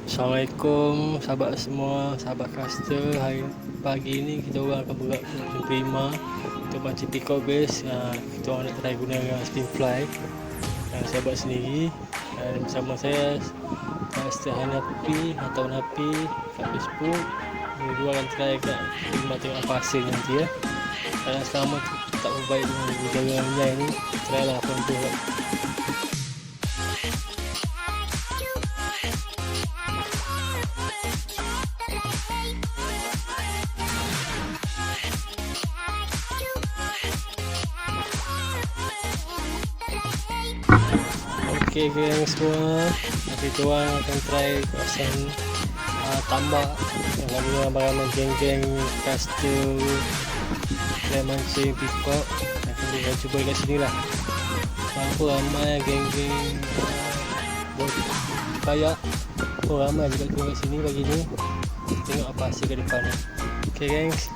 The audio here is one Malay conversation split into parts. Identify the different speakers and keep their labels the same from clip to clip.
Speaker 1: Assalamualaikum sahabat semua, sahabat caster. Hari pagi ni kita orang akan buat prima untuk mancing peacock base. Kita orang nak try guna dengan spin fly yang saya buat sendiri. Dan bersama saya caster Hanapi atau Napi kat Facebook. Dua akan try kat prima, tengok apa hasil nanti ya. Karena sekarang tak berbaik dengan jaga minyak ni, try lah apa yang buat. Okay geng semua, kita orang akan try kawasan tambak yang lalu ramai-ramai geng-geng caster dan mancing peacock. Kita cuba kat sini lah. Nampak ramai geng-geng kayak ramai juga cuba kat sini pagi ni. Tengok apa hasil ke depan ni. Okay gengs.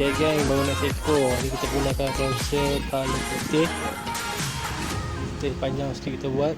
Speaker 1: Okay geng, baru nak seko. Ni kita gunakan konsep paling putih panjang sikit kita buat.